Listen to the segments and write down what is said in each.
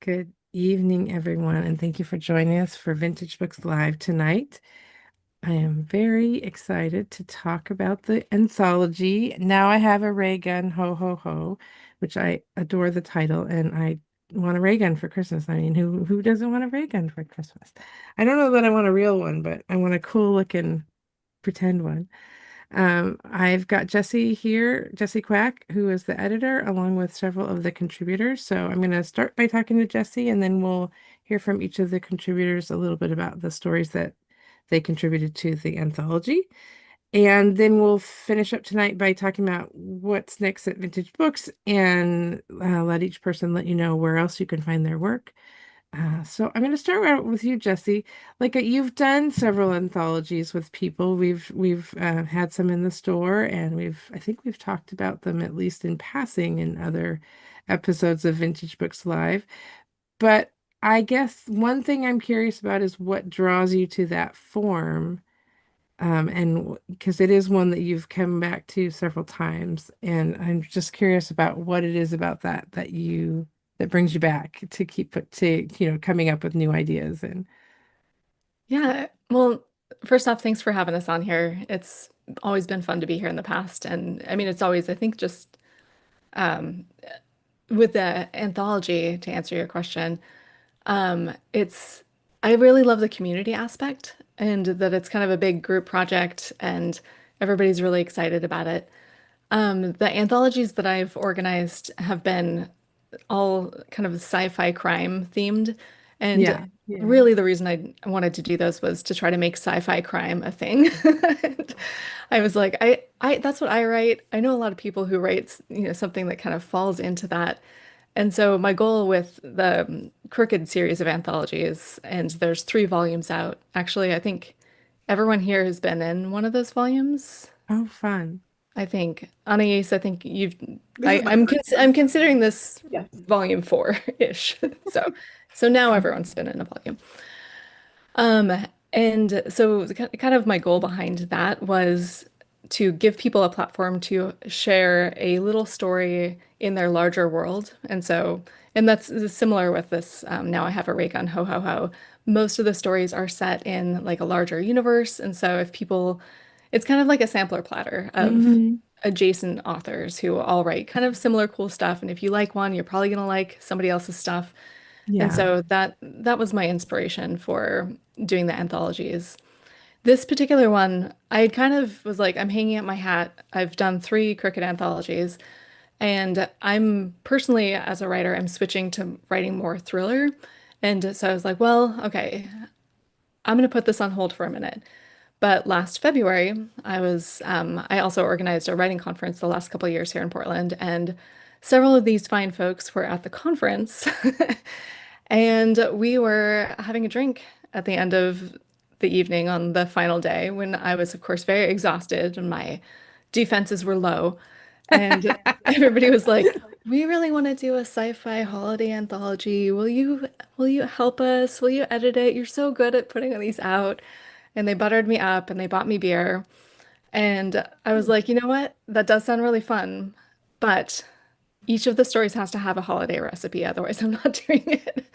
Good evening, everyone, and thank you for joining us for Vintage Books Live tonight. I am very excited to talk about the anthology. Now I have a ray gun, ho ho ho, which I adore the title, and I want a ray gun for Christmas. I mean, who doesn't want a ray gun for Christmas? I don't know that I want a real one, but I want a cool looking pretend one. I've got Jessie here, Jessie Kwak, who is the editor, along with several of the contributors. So I'm going to start by talking to Jessie, and then we'll hear from each of the contributors a little bit about the stories that they contributed to the anthology. And then we'll finish up tonight by talking about what's next at Vintage Books and let each person let you know where else you can find their work. So I'm going to start out with you, Jesse. You've done several anthologies with people. We've had some in the store, and I think we've talked about them at least in passing in other episodes of Vintage Books Live. But I guess one thing I'm curious about is what draws you to that form, and because it is one that you've come back to several times, and I'm just curious about what it is about that brings you back to coming up with new ideas and Yeah, well, first off, thanks for having us on here. It's always been fun to be here in the past. And I mean, it's always, I think, just um, with the anthology, to answer your question, it's, I really love the community aspect and that it's kind of a big group project and everybody's really excited about it. The anthologies that I've organized have been all kind of sci-fi crime themed. And yeah, yeah. really the reason I wanted to do those was to try to make sci-fi crime a thing. And I was like, I that's what I write. I know a lot of people who write, something that kind of falls into that. And so my goal with the Crooked series of anthologies, and there's 3 volumes out. Actually, I think everyone here has been in one of those volumes. Oh, fun. I think Anais, I think you've This is my first one. I'm considering this Yes. volume 4-ish. So now everyone's been in a volume. And so kind of my goal behind that was to give people a platform to share a little story in their larger world. And that's similar with this. Now I have a ray gun, ho ho ho. Most of the stories are set in like a larger universe, and so if people, it's kind of like a sampler platter of Hmm. adjacent authors who all write kind of similar cool stuff. And if you like one, you're probably gonna like somebody else's stuff. And Yeah. so that was my inspiration for doing the anthologies. This particular one, I kind of was like, I'm hanging up my hat. I've done 3 cricket anthologies, and I'm personally, as a writer, I'm switching to writing more thriller. And so I was like, well, okay, I'm going to put this on hold for a minute. But last February, I also organized a writing conference the last couple of years here in Portland, and several of these fine folks were at the conference, and we were having a drink at the end of the evening on the final day when I was, of course, very exhausted and my defenses were low. And everybody was like, "We really want to do a sci-fi holiday anthology. Will you help us? Will you edit it? You're so good at putting these out." And they buttered me up and they bought me beer. And I was like, you know what? That does sound really fun, but each of the stories has to have a holiday recipe, otherwise I'm not doing it.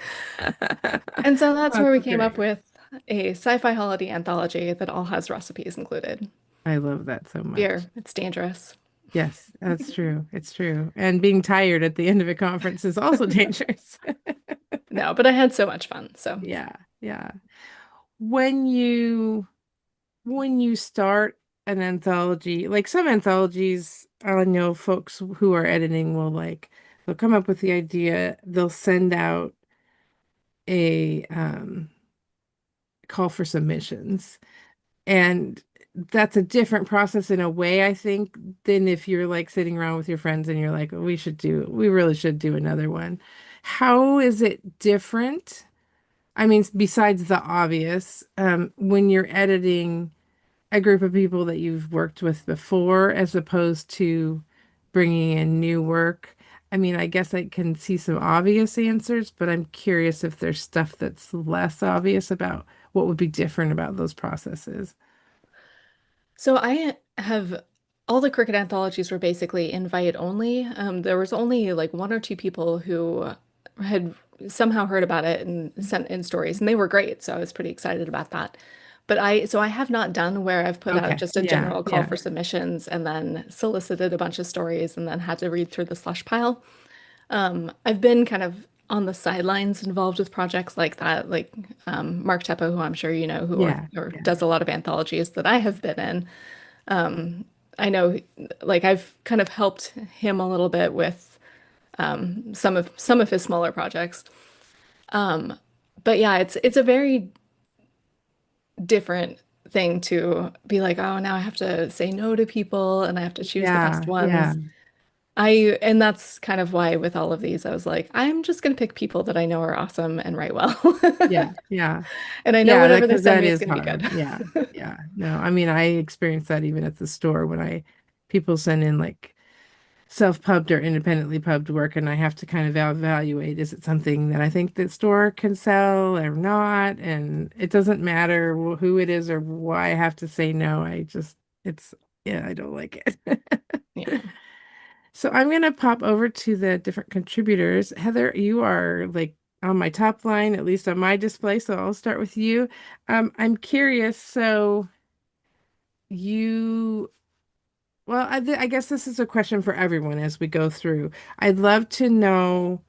And so that's where That's we came up great. with a sci-fi holiday anthology that all has recipes included. I love that so much. Beer, it's dangerous. Yes, that's true. It's true. And being tired at the end of a conference is also dangerous. No, but I had so much fun. So Yeah, yeah. When you start an anthology, like some anthologies, I know folks who are editing will they'll come up with the idea, they'll send out a call for submissions. And that's a different process in a way, I think, than if you're like sitting around with your friends and you're like, we really should do another one. How is it different? I mean, besides the obvious, when you're editing a group of people that you've worked with before, as opposed to bringing in new work. I mean, I guess I can see some obvious answers, but I'm curious if there's stuff that's less obvious about what would be different about those processes. So I have all the cricket anthologies were basically invite only. There was only like 1 or 2 people who had somehow heard about it and sent in stories, and they were great. So I was pretty excited about that. But I have not done where I've put out Okay. just a Yeah. general call Yeah. for submissions and then solicited a bunch of stories and then had to read through the slush pile. I've been kind of on the sidelines involved with projects like that, like Mark Teppo, who I'm sure you know, who Yeah. or Yeah. does a lot of anthologies that I have been in. Um, I know, like I've kind of helped him a little bit with some of his smaller projects. Um, but yeah, it's a very different thing to be like, oh, now I have to say no to people and I have to choose the best Yeah. Yeah. ones. And that's kind of why with all of these, I was like, I'm just going to pick people that I know are awesome and write well. Yeah. Yeah. And I know Yeah, that whatever they because send that me is is going to be good. hard. Yeah. Yeah. No, I mean, I experience that even at the store when people send in like self-pubbed or independently pubbed work, and I have to kind of evaluate, is it something that I think the store can sell or not? And it doesn't matter who it is or why I have to say no. It's, yeah, I don't like it. Yeah. So I'm gonna pop over to the different contributors. Heather, you are like on my top line, at least on my display, so I'll start with you. I'm curious, so you well, I guess this is a question for everyone as we go through. I'd love to know,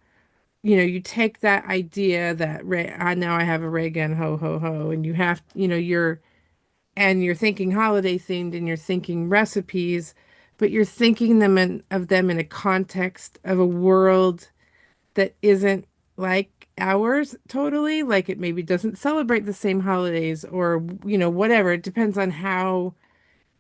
you take that idea that now I have a ray gun, ho ho ho, and you have, you're thinking holiday themed and you're thinking recipes, but you're thinking of them in a context of a world that isn't like ours totally. Like it maybe doesn't celebrate the same holidays or, whatever. It depends on how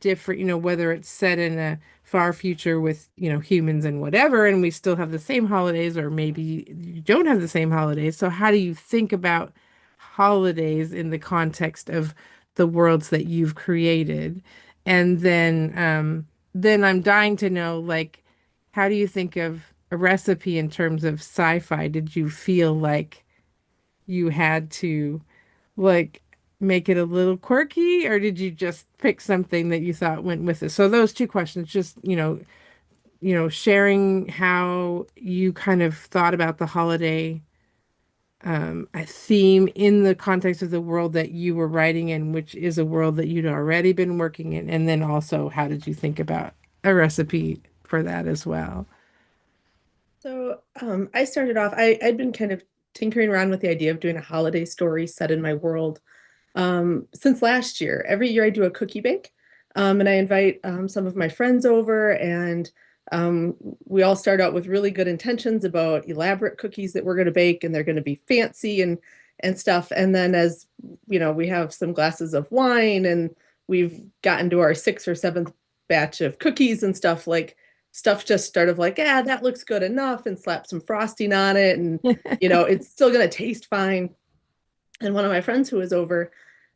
different, whether it's set in a far future with, humans and whatever, and we still have the same holidays, or maybe you don't have the same holidays. So how do you think about holidays in the context of the worlds that you've created? And then I'm dying to know, like, how do you think of a recipe in terms of sci-fi? Did you feel like you had to like make it a little quirky, or did you just pick something that you thought went with it? So those two questions, just, sharing how you kind of thought about the holiday a theme in the context of the world that you were writing in, which is a world that you'd already been working in. And then also, how did you think about a recipe for that as well? So I started off, I'd been kind of tinkering around with the idea of doing a holiday story set in my world since last year. Every year I do a cookie bake, and I invite some of my friends over, and we all start out with really good intentions about elaborate cookies that we're going to bake, and they're going to be fancy and stuff. And then as we have some glasses of wine, and we've gotten to our sixth or seventh batch of cookies and stuff, like stuff just started like, yeah, that looks good enough, and slap some frosting on it, and it's still going to taste fine. And one of my friends who was over,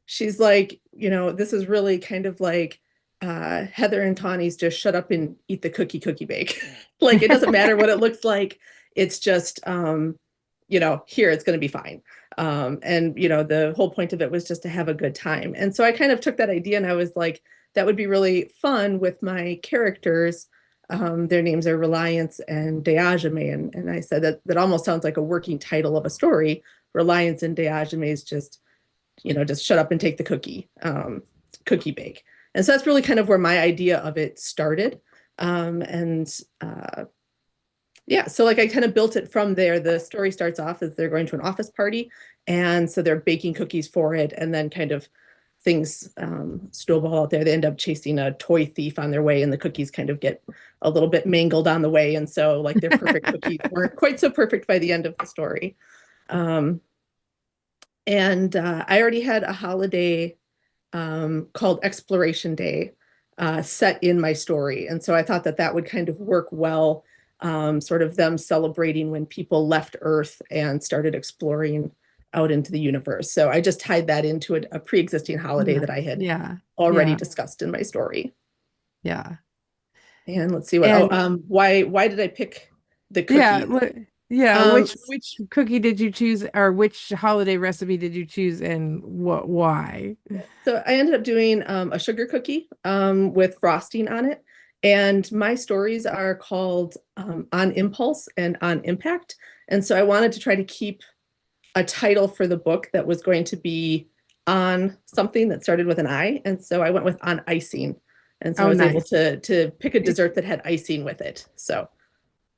she's like, this is really kind of like Heather and Tawny's just shut up and eat the cookie bake. Like it doesn't matter what it looks like. It's just here it's going to be fine. And the whole point of it was just to have a good time. And so I kind of took that idea and I was like, that would be really fun with my characters. Their names are Reliance and Diagame. And I said that almost sounds like a working title of a story. Reliance and Diagame is just shut up and take the cookie bake. And so that's really kind of where my idea of it started. And yeah, so like I kind of built it from there. The story starts off as they're going to an office party. And so they're baking cookies for it. And then kind of things snowball out there. They end up chasing a toy thief on their way, and the cookies kind of get a little bit mangled on the way. And so like their perfect cookies weren't quite so perfect by the end of the story. Um, and I already had a holiday called Exploration Day set in my story. And so I thought that that would kind of work well, sort of them celebrating when people left Earth and started exploring out into the universe. So I just tied that into a pre-existing holiday that I Nice. had Yeah. already Yeah. discussed in my story. Yeah. And let's see what, And why did I pick the yeah, cookies? yeah, Um, which cookie did you choose, or which holiday recipe did you choose, and why? so I ended up doing a sugar cookie with frosting on it. And my stories are called On Impulse and On Impact. And so I wanted to try to keep a title for the book that was going to be on something that started with an I. And so I went with On Icing. And so I Oh, was able nice. to pick a dessert that had icing with it. So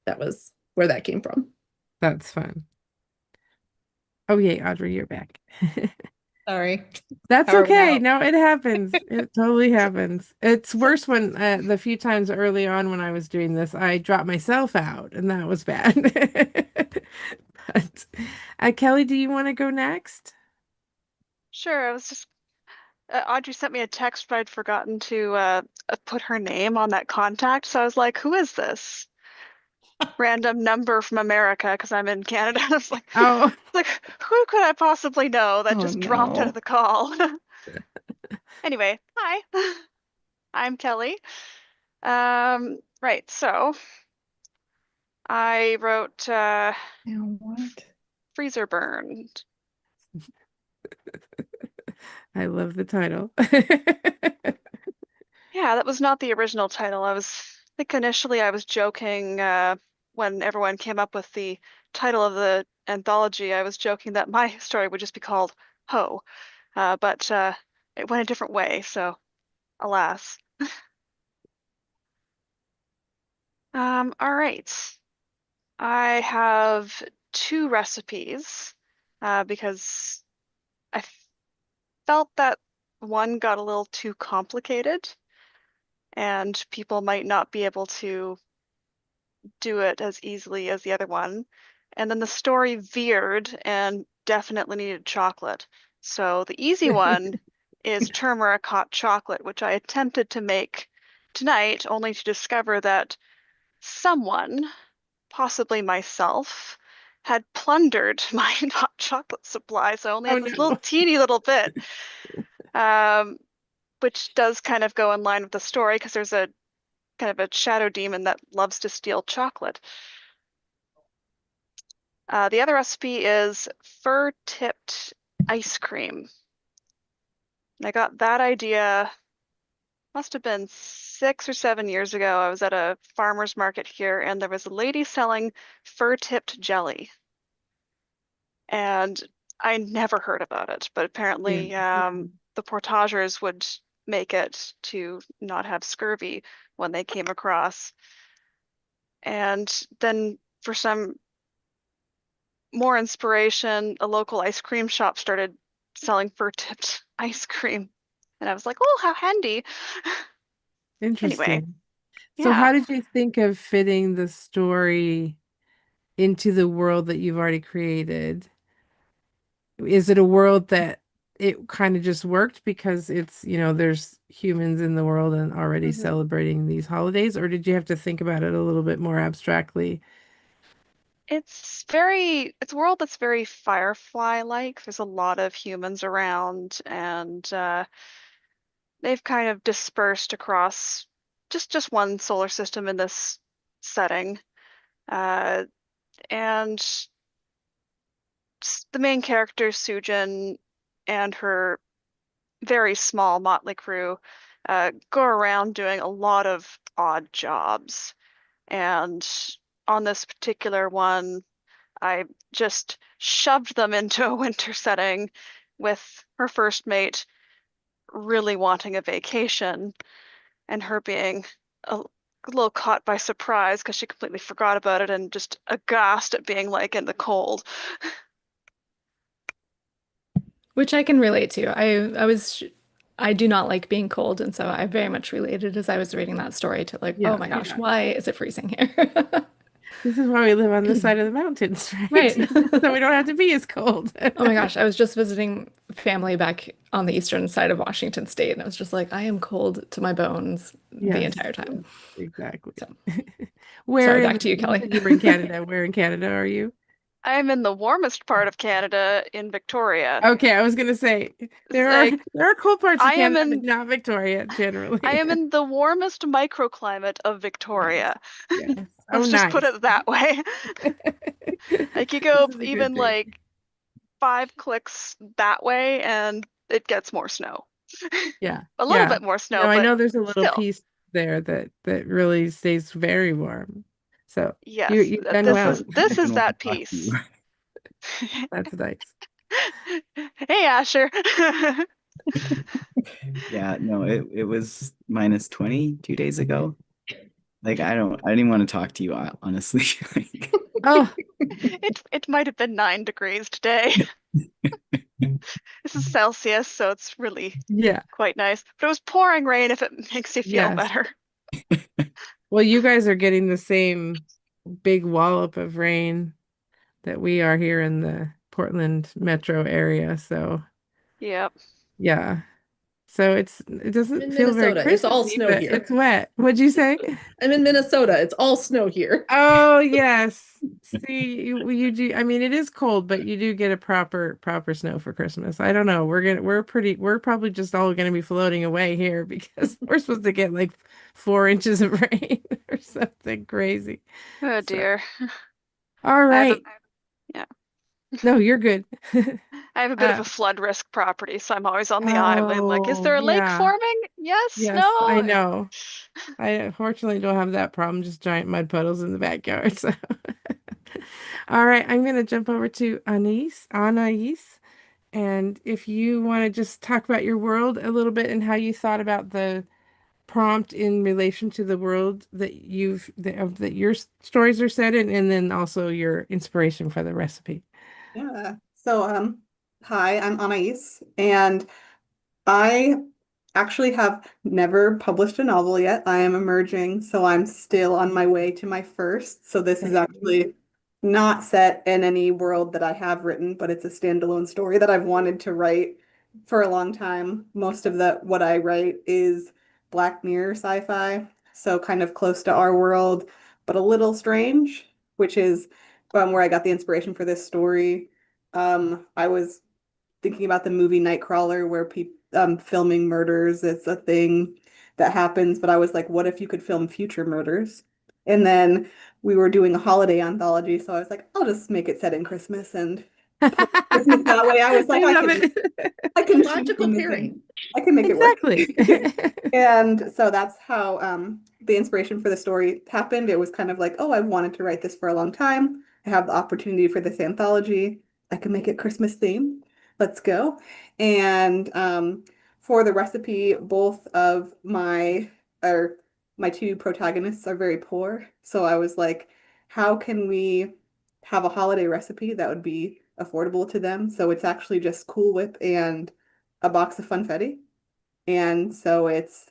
that was where that came from. That's fun. Oh, yay, Audrey, you're back. Sorry. That's Power went okay. out. No, it happens. It totally happens. It's worse when the few times early on when I was doing this, I dropped myself out, and that was bad. But, Kelly, do you want to go next? Sure, I was just Audrey sent me a text, but I'd forgotten to put her name on that contact. So I was like, who is this? Random number from America because I'm in Canada. I was Oh, like, who could I possibly know that oh just dropped out of no. the call? Anyway, hi, I'm Kelly. Right, so I wrote Now what? Freezer Burn. I love the title. Yeah, that was not the original title. I think initially I was joking when everyone came up with the title of the anthology. I was joking that my story would just be called Ho, but it went a different way, so alas. All right. I have two recipes because I felt that one got a little too complicated and people might not be able to do it as easily as the other one. And then the story veered and definitely needed chocolate. So the easy one is turmeric hot chocolate, which I attempted to make tonight, only to discover that someone, possibly myself, had plundered my hot chocolate supply. So I only Oh had this little no. teeny little bit, um, which does kind of go in line with the story because there's a kind of a shadow demon that loves to steal chocolate. The other recipe is fur-tipped ice cream. And I got that idea, must have been 6 or 7 years ago. I was at a farmer's market here, and there was a lady selling fur-tipped jelly. And I never heard about it, but Yeah. apparently the portagers would make it to not have scurvy when they came across. And then for some more inspiration, a local ice cream shop started selling fur-tipped ice cream. And I was like, oh, how handy. Anyway, Interesting. So yeah. how did you think of fitting the story into the world that you've already created? Is it a world that it kind of just worked because there's humans in the world and already Mhm. celebrating these holidays, or did you have to think about it a little bit more abstractly? It's a world that's very Firefly-like. There's a lot of humans around, and they've kind of dispersed across just one solar system in this setting. Uh, and the main character, Sujin, and her very small motley crew go around doing a lot of odd jobs. And on this particular one, I just shoved them into a winter setting with her first mate really wanting a vacation and her being a little caught by surprise because she completely forgot about it and just aghast at being like in the cold. Which I can relate to. I do not like being cold, and so I very much related as I was reading that story to like, oh Yeah, my gosh, yeah. why is it freezing here? This is why we live on this side of the mountains, right? Right. So we don't have to be as cold. Oh my gosh, I was just visiting family back on the eastern side of Washington State, and I was just like, I am cold to my bones the Yes, entire yes, time. exactly. So, Where sorry, back in, to you, you Kelly. said you were in Canada. Where in Canada are you? I'm in the warmest part of Canada in Victoria. Okay, I was gonna say It's there are like there are cold parts of I am Canada, but in not Victoria I generally. am in the warmest microclimate of Nice. Victoria. Yes. Oh, Let's just put nice. it that way. Like you This go is a good even thing. like 5 clicks that way and it gets more snow. Yeah. A little Yeah. bit more No, snow, I but know there's a little still. piece there that really stays very warm. So Yes, you've done this well. is this I can is only that talk to you. piece. That's nice. Hey, Asher. Yeah, no, it was minus 20 2 days ago. Like I didn't want to talk to you honestly. Like, Oh, It might have been 9 degrees today. This is Celsius, so it's really yeah. quite nice. But it was pouring rain if it makes you feel Yes. better. Well, you guys are getting the same big wallop of rain that we are here in the Portland metro area. So, Yep. yeah. So it I'm doesn't in feel very Minnesota. It's all Christmassy, snow but here. it's wet. What'd you say? I'm in Minnesota. It's all snow here. Oh, yes. See, you do. I mean, it is cold, but you do get a proper snow for Christmas. I don't know. We're probably just all gonna be floating away here because we're supposed to get like 4 inches of rain or something crazy. Oh So, dear. all I have a right. yeah. No, you're good. I have a bit of Uh, a flood risk property, so I'm always on the island. Like, is oh, there a lake yeah. forming? Yes, Yes, I no. know. I unfortunately don't have that problem, just giant mud puddles in the backyard. So, all right, I'm going to jump over to Anais. And if you want to just talk about your world a little bit and how you thought about the prompt in relation to the world that your stories are set in, and then also your inspiration for the recipe. Yeah. So, hi, I'm Anais, and I actually have never published a novel yet. I am emerging, so I'm still on my way to my first. So this is actually not set in any world that I have written, but it's a standalone story that I've wanted to write for a long time. Most of the what I write is Black Mirror sci-fi, so kind of close to our world, but a little strange, which is where I got the inspiration for this story. I was thinking about the movie Nightcrawler, where people filming murders is a thing that happens. But I was like, what if you could film future murders? And then we were doing a holiday anthology, so I was like, I'll just make it set in Christmas and put Christmas that way. I was like, I love it. It's I a can logical shoehorn this pairing. in. I can make it work. Exactly. And so that's how the inspiration for the story happened. It was kind of like, oh, I've wanted to write this for a long time. I have the opportunity for this anthology. I can make it Christmas themed. Let's go. And for the recipe, both of or my two protagonists are very poor. So I was like, how can we have a holiday recipe that would be affordable to them? So it's actually just Cool Whip and a box of funfetti. And so it's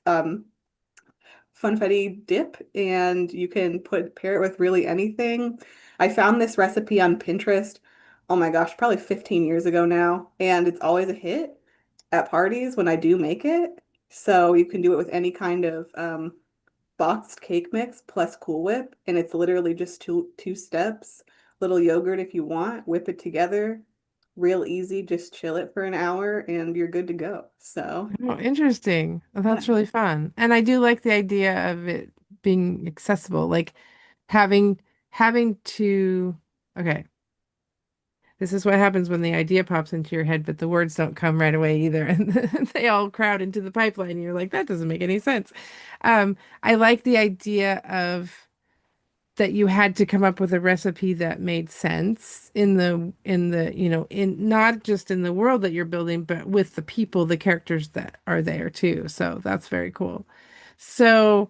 funfetti dip, and you can pair it with really anything. I found this recipe on Pinterest. Oh my gosh, probably 15 years ago now, and it's always a hit at parties when I do make it. So you can do it with any kind of boxed cake mix plus Cool Whip, and it's literally just two steps. Little yogurt if you want, whip it together. Real easy, just chill it for an hour and you're good to go. So, Oh, interesting. Well, yeah. that's really fun. And I do like the idea of it being accessible, like having having to okay, this is what happens when the idea pops into your head, but the words don't come right away either. And they all crowd into the pipeline. And you're like, that doesn't make any sense. I like the idea of that you had to come up with a recipe that made sense in not just in the world that you're building, but with the people, the characters that are there too. So that's very cool. So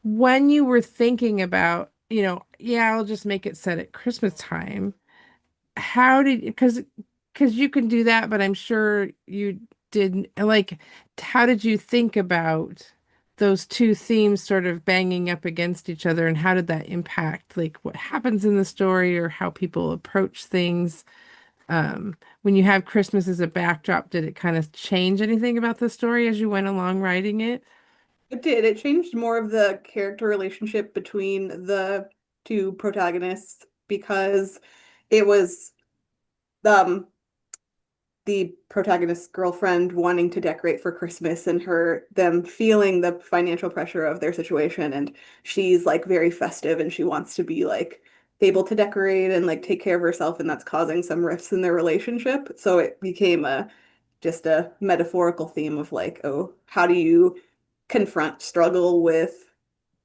when you were thinking about, yeah, I'll just make it set at Christmas time, how did because you can do that, but I'm sure you didn't like how did you think about those two themes sort of banging up against each other, and how did that impact like what happens in the story or how people approach things? When you have Christmas as a backdrop, did it kind of change anything about the story as you went along writing it? It did. It changed more of the character relationship between the two protagonists because it was um the protagonist's girlfriend wanting to decorate for Christmas and them feeling the financial pressure of their situation, and she's like very festive and she wants to be like able to decorate and like take care of herself, and that's causing some rifts in their relationship. So it became a just a metaphorical theme of like, oh, how do you struggle with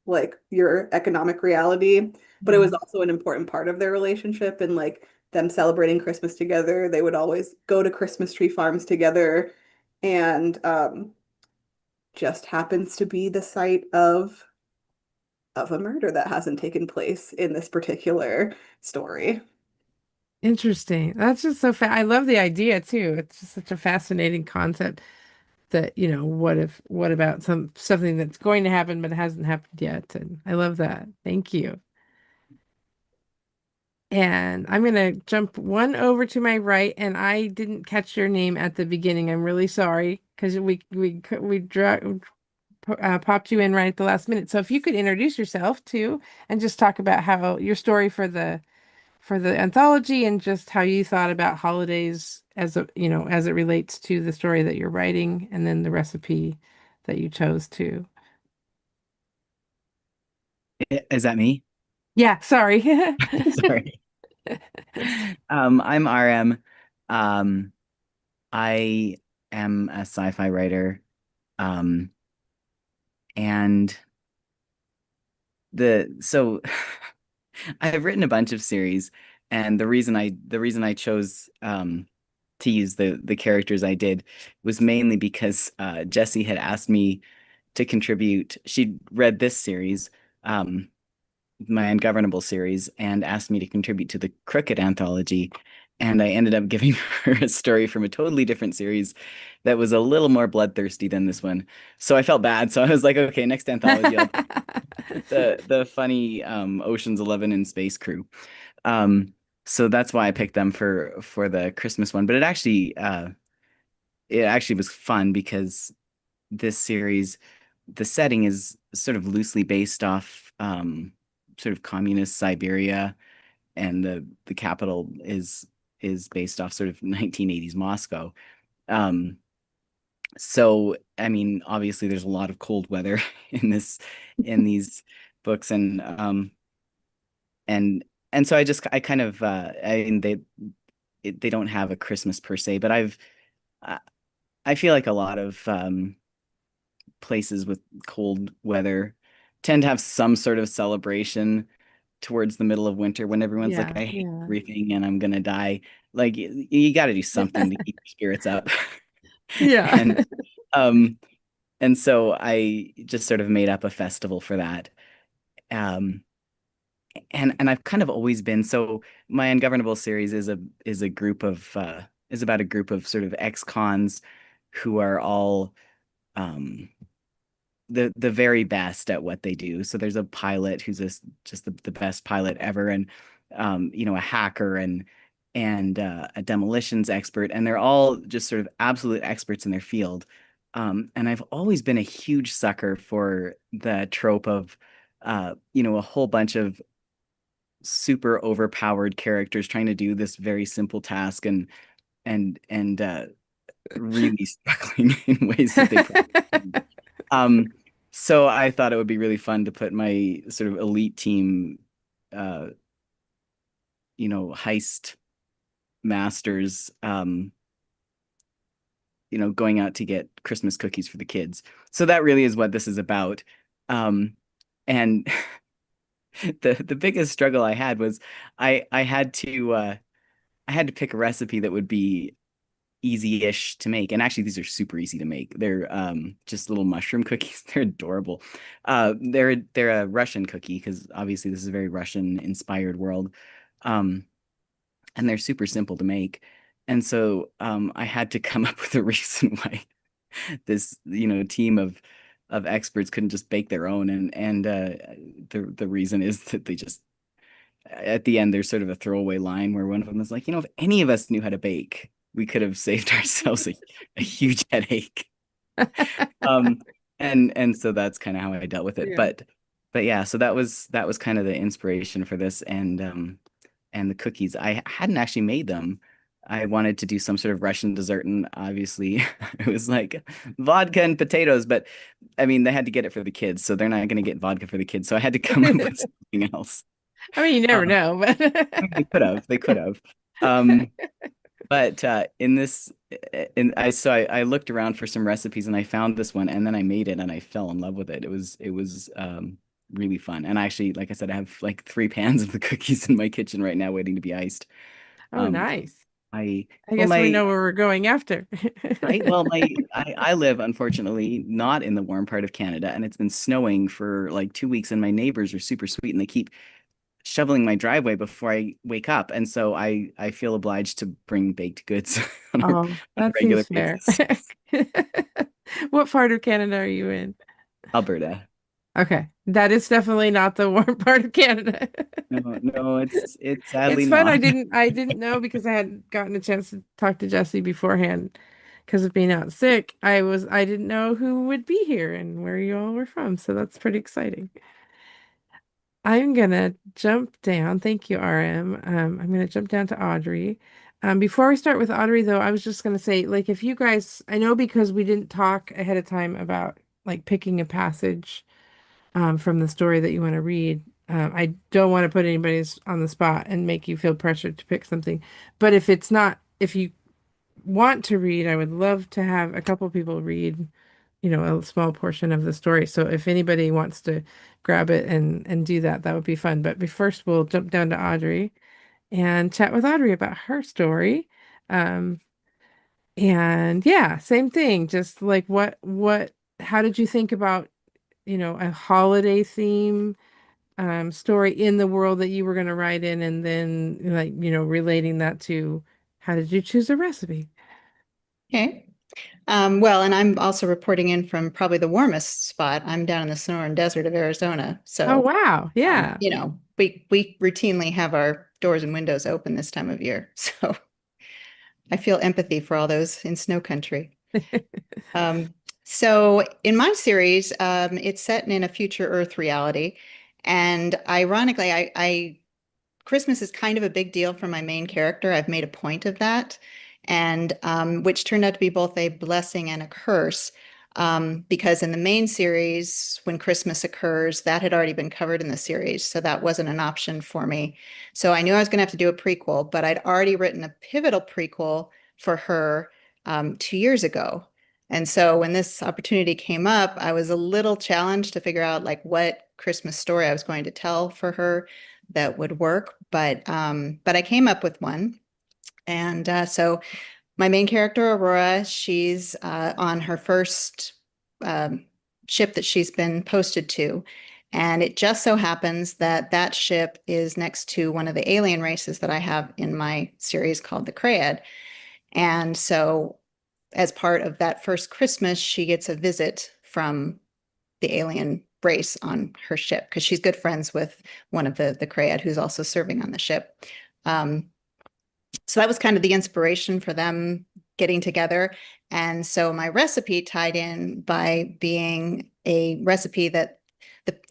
like your economic reality, but it was also an important part of their relationship and like them celebrating Christmas together. They would always go to Christmas tree farms together, and just happens to be the site of a murder that hasn't taken place in this particular story. Interesting. That's just so fa I love the idea too. It's just such a fascinating concept that, what about something that's going to happen but it hasn't happened yet? And I love that. Thank you. And I'm gonna jump one over to my right, and I didn't catch your name at the beginning. I'm really sorry because we popped you in right at the last minute. So if you could introduce yourself too, and just talk about how your story for the anthology and just how you thought about holidays as it relates to the story that you're writing, and then the recipe that you chose to. Is that me? Yeah, sorry. Sorry. I'm RM. Um, I am a sci-fi writer. Um, and the so I've written a bunch of series, and the reason I chose to use the characters I did was mainly because Jessie had asked me to contribute. She'd read this series, um, my Ungovernable series, and asked me to contribute to the Crooked anthology. And I ended up giving her a story from a totally different series that was a little more bloodthirsty than this one. So I felt bad. So I was like, okay, next anthology, I'll do the funny Ocean's 11 and Space Crew. Um, so that's why I picked them for the Christmas one. But it actually was fun because this series, the setting is sort of loosely based off sort of communist Siberia, and the capital is based off sort of 1980s Moscow. Um, so I mean, obviously, there's a lot of cold weather in these books, and so I kind of I mean they don't have a Christmas per se, but I I feel like a lot of places with cold weather tend to have some sort of celebration towards the middle of winter when everyone's like, Yeah, I hate yeah. everything and I'm gonna die. Like you got to do something to keep your spirits up. Yeah. And um and so I just sort of made up a festival for that. Um and I've kind of always been so my Ungovernable series is a group of is about a group of sort of ex-cons who are all um the very best at what they do. So there's a pilot who's just the best pilot ever, and a hacker and a demolitions expert, and they're all just sort of absolute experts in their field. And I've always been a huge sucker for the trope of a whole bunch of super overpowered characters trying to do this very simple task and really struggling in ways that they probably shouldn't. Um, so I thought it would be really fun to put my sort of elite team, uh, heist masters, going out to get Christmas cookies for the kids. So that really is what this is about. And the biggest struggle I had was I had to pick a recipe that would be easy-ish to make. And actually, these are super easy to make. They're just little mushroom cookies. They're adorable. They're a Russian cookie because obviously this is a very Russian inspired world. Um, and they're super simple to make. And so I had to come up with a reason why this, team of experts couldn't just bake their own. And the reason is that they just at the end there's sort of a throwaway line where one of them is like, if any of us knew how to bake, we could have saved ourselves a huge headache. Um, and so that's kind of how I dealt with it. Yeah. But yeah, so that was kind of the inspiration for this, and the cookies. I hadn't actually made them. I wanted to do some sort of Russian dessert, and obviously it was like vodka and potatoes, but I mean they had to get it for the kids, so they're not going to get vodka for the kids. So I had to come up with something else. I mean, you never Um, know, but I mean, they could have. Um, But in this, I looked around for some recipes and I found this one and then I made it and I fell in love with it. It was really fun. And actually, like I said, I have like 3 pans of the cookies in my kitchen right now waiting to be iced. Oh, Um, nice. I I well guess we my know where we're going after. right well I live unfortunately not in the warm part of Canada and it's been snowing for like 2 weeks and my neighbors are super sweet and they keep shoveling my driveway before I wake up. And so I feel obliged to bring baked goods on Oh, a that regular seems fair. basis. What part of Canada are you in? Alberta. Okay, that is definitely not the warm part of Canada. No, no, it's sadly It's fun. not. I didn't know because I hadn't gotten a chance to talk to Jesse beforehand because of being out sick. I didn't know who would be here and where you all were from, so that's pretty exciting. I'm gonna jump down. Thank you, RM. I'm gonna jump down to Audrey. Before we start with Audrey, though, I was just gonna say, like, if you guys, I know because we didn't talk ahead of time about like picking a passage from the story that you want to read. I don't want to put anybody on the spot and make you feel pressured to pick something. But if it's not, if you want to read, I would love to have a couple people read, a small portion of the story. So if anybody wants to grab it and do that, that would be fun. But first, we'll jump down to Audrey and chat with Audrey about her story. Um, and yeah, same thing. Just like how did you think about, a holiday theme story in the world that you were going to write in, and then like, relating that to how did you choose a recipe? Okay. Well, and I'm also reporting in from probably the warmest spot. I'm down in the Sonoran Desert of Arizona. Oh, So, wow. Yeah. we routinely have our doors and windows open this time of year. So I feel empathy for all those in snow country. Um, so in my series, it's set in a future Earth reality. And ironically, I Christmas is kind of a big deal for my main character. I've made a point of that, and which turned out to be both a blessing and a curse. Because in the main series, when Christmas occurs, that had already been covered in the series, so that wasn't an option for me. So I knew I was going to have to do a prequel, but I'd already written a pivotal prequel for her 2 years ago. And so when this opportunity came up, I was a little challenged to figure out like what Christmas story I was going to tell for her that would work, but I came up with one. And so my main character, Aurora, she's on her first um, ship that she's been posted to. And it just so happens that that ship is next to one of the alien races that I have in my series called the Craad. And so, as part of that first Christmas, she gets a visit from the alien race on her ship because she's good friends with one of the Craad who's also serving on the ship. Um, so that was kind of the inspiration for them getting together. And so my recipe tied in by being a recipe that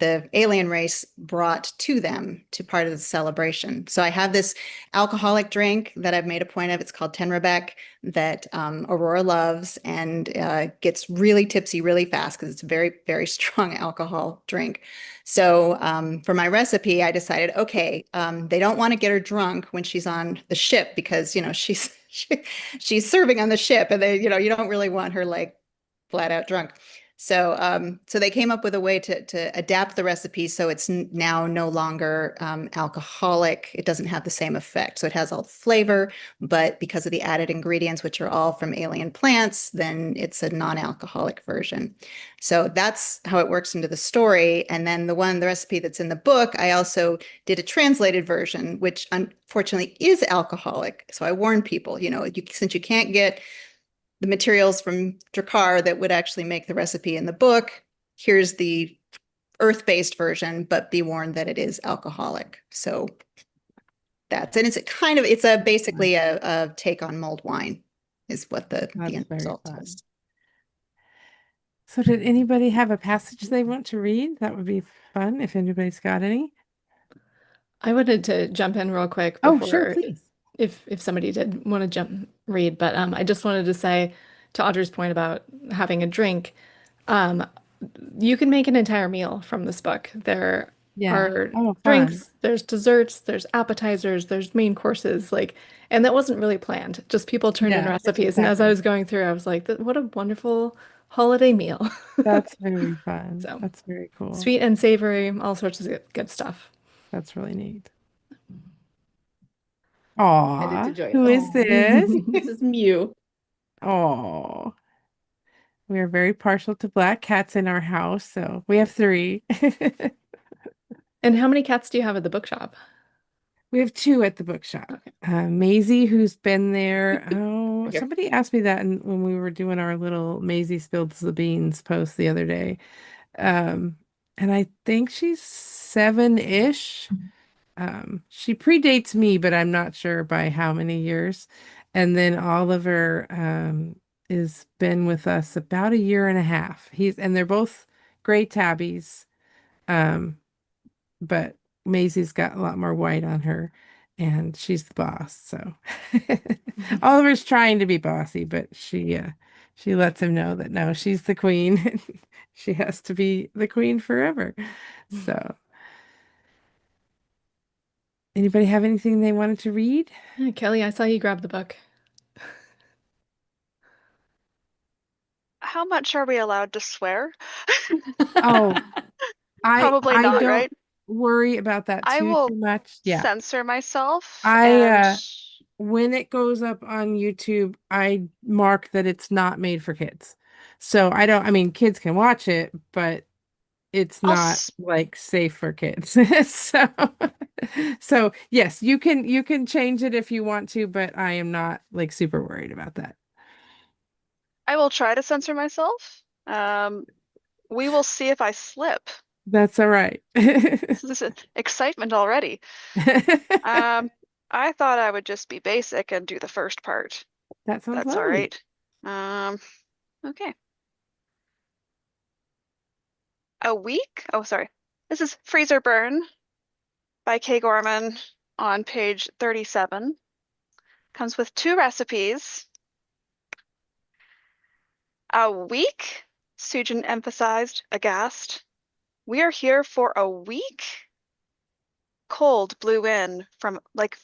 the alien race brought to them to part of the celebration. So I have this alcoholic drink that I've made a point of. It's called Tenrebec that Aurora loves and gets really tipsy really fast because it's a very, very strong alcohol drink. So for my recipe, I decided, okay, they don't want to get her drunk when she's on the ship because, she's serving on the ship and you don't really want her like flat out drunk. So they came up with a way to adapt the recipe so it's now no longer alcoholic. It doesn't have the same effect. So it has all the flavor, but because of the added ingredients, which are all from alien plants, then it's a non-alcoholic version. So that's how it works into the story. And then the recipe that's in the book, I also did a translated version, which unfortunately is alcoholic. So I warn people, since you can't get the materials from Drakkar that would actually make the recipe in the book. Here's the earth-based version, but be warned that it is alcoholic. So it's basically a take on mulled wine is what the That's end very result fun. is. So did anybody have a passage they want to read? That would be fun if anybody's got any. I wanted to jump in real quick Oh, sure, before please. if somebody did want to jump read, but I just wanted to say to Audrey's point about having a drink, um, you can make an entire meal from this book. There Yeah. are Oh, fun. drinks, there's desserts, there's appetizers, there's main courses, like, and that wasn't really planned. Just people turned in Yeah, just recipes, and as I happened. was going through, I was like, What a wonderful holiday meal!" That's very fun. So That's very cool. sweet and savory, all sorts of good stuff. That's really neat. Excited to Aw, join. who is Oh, this? this is Mew. Oh, we are very partial to black cats in our house, so we have three. And how many cats do you have at the bookshop? We have two at the bookshop. Okay. Maisie, who's been there. Oh, Here. somebody asked me that when we were doing our little Maisie spills the beans post the other day. Um, and I think she's seven-ish. She predates me, but I'm not sure by how many years. And then Oliver is been with us about a year and a half. And they're both gray tabbies. Um, but Maisie's got a lot more white on her, and she's the boss. So Oliver's trying to be bossy, but she lets him know that no, she's the queen. She has to be the queen forever. So anybody have anything they wanted to read? Yeah, Kelly, I saw you grab the book. How much are we allowed to swear? Oh, I Probably I not, don't right? worry about that I too will much. Yeah. censor myself I and when it goes up on YouTube, I mark that it's not made for kids. So I mean kids can watch it, but it's I'll not like safe for kids. So so yes, you can change it if you want to, but I am not like super worried about that. I will try to censor myself. We will see if I slip. That's all right. This is excitement already. Um, I thought I would just be basic and do the first part. That sounds That's all lovely. right. Okay. A week? Oh, sorry. This is Freezer Burn by Kay Gorman on page 37. Comes with 2 recipes. A week? Sujin emphasized, aghast. We are here for a week? Cold blew in from like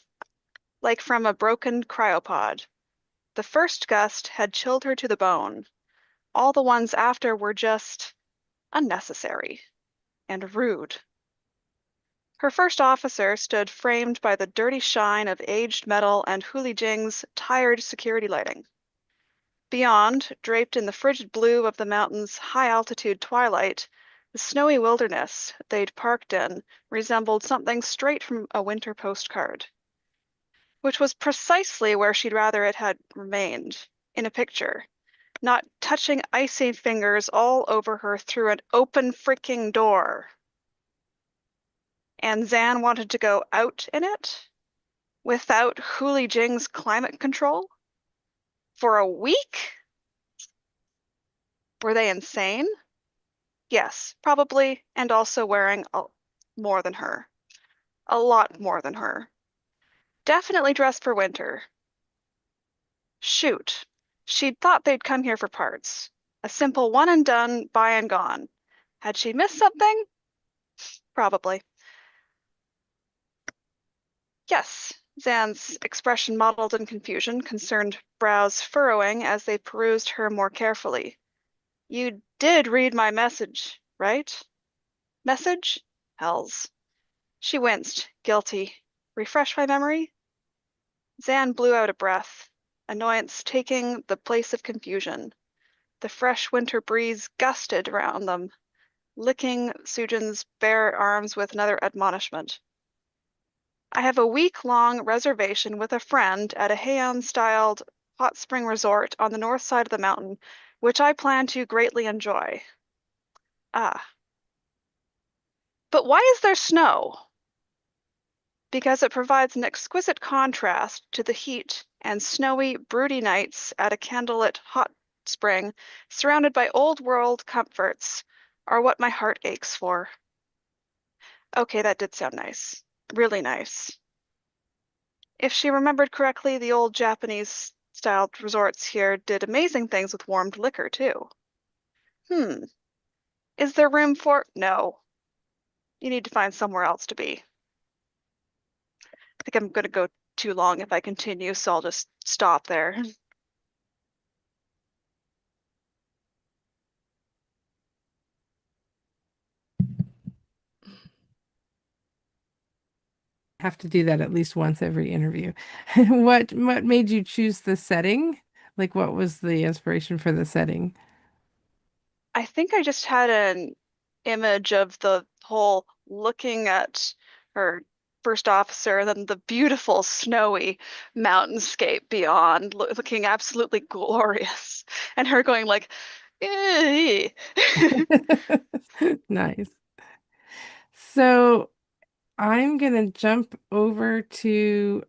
from a broken cryopod. The first gust had chilled her to the bone. All the ones after were just unnecessary and rude. Her first officer stood framed by the dirty shine of aged metal and Huli Jing's tired security lighting. Beyond, draped in the frigid blue of the mountain's high-altitude twilight, the snowy wilderness they'd parked in resembled something straight from a winter postcard, which was precisely where she'd rather it had remained, in a picture, not touching icy fingers all over her through an open freaking door. And Zan wanted to go out in it without Huli Jing's climate control for a week? Were they insane? Yes, probably, and also wearing more than her. A lot more than her. Definitely dressed for winter. Shoot. She'd thought they'd come here for parts. A simple one and done, buy and gone. Had she missed something? Probably. Yes, Zan's expression mottled in confusion, concerned brows furrowing as they perused her more carefully. You did read my message, right? Message? Hells. She winced, guilty. Refresh my memory? Zan blew out a breath, annoyance taking the place of confusion. The fresh winter breeze gusted around them, licking Sujin's bare arms with another admonishment. I have a week-long reservation with a friend at a Heian-styled hot spring resort on the north side of the mountain, which I plan to greatly enjoy. Ah. But why is there snow? Because it provides an exquisite contrast to the heat and snowy, broody nights at a candlelit hot spring, surrounded by old-world comforts, are what my heart aches for. Okay, that did sound nice. Really nice. If she remembered correctly, the old Japanese-styled resorts here did amazing things with warmed liquor, too. Is there room for... No. you need to find somewhere else to be. I think I'm going to go too long if I continue, so I'll just stop there. Have to do that at least once every interview. What made you choose the setting? Like, what was the inspiration for the setting? I think I just had an image of the whole looking at her first officer and then the beautiful snowy mountainscape beyond, looking absolutely glorious, and her going like, "Eh." Nice. So I'm gonna jump over to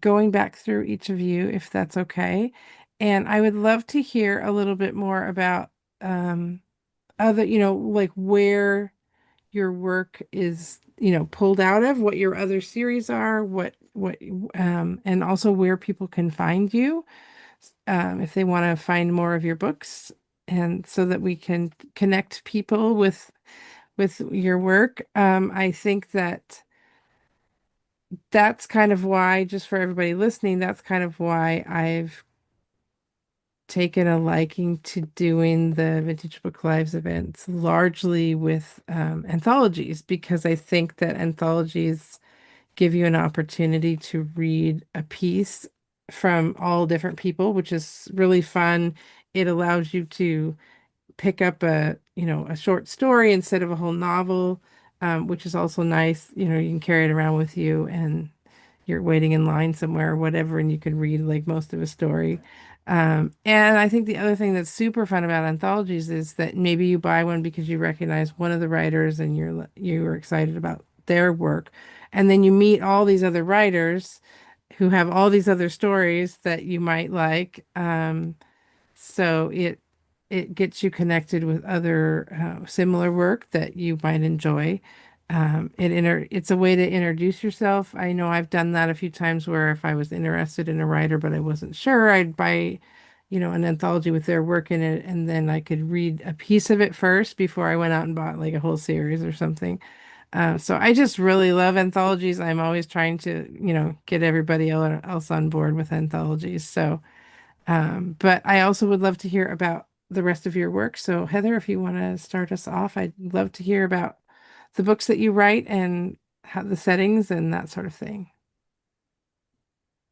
going back through each of you, if that's okay. And I would love to hear a little bit more about um, other, like where your work is, pulled out of, what your other series are, and also where people can find you, if they want to find more of your books, and so that we can connect people with your work. I think that's kind of why, just for everybody listening, that's kind of why I've taken a liking to doing the Vintage Book Lives events, largely with anthologies, because I think that anthologies give you an opportunity to read a piece from all different people, which is really fun. It allows you to pick up a short story instead of a whole novel, which is also nice. You can carry it around with you, and you're waiting in line somewhere or whatever, and you can read like most of a story. And I think the other thing that's super fun about anthologies is that maybe you buy one because you recognize one of the writers and you're excited about their work. And then you meet all these other writers who have all these other stories that you might like. So it gets you connected with other similar work that you might enjoy. It's a way to introduce yourself. I know I've done that a few times where if I was interested in a writer but I wasn't sure, I'd buy, an anthology with their work in it, and then I could read a piece of it first before I went out and bought like a whole series or something. So I just really love anthologies. I'm always trying to, get everybody else on board with anthologies. But I also would love to hear about the rest of your work. So, Heather, if you want to start us off, I'd love to hear about the books that you write and how the settings and that sort of thing.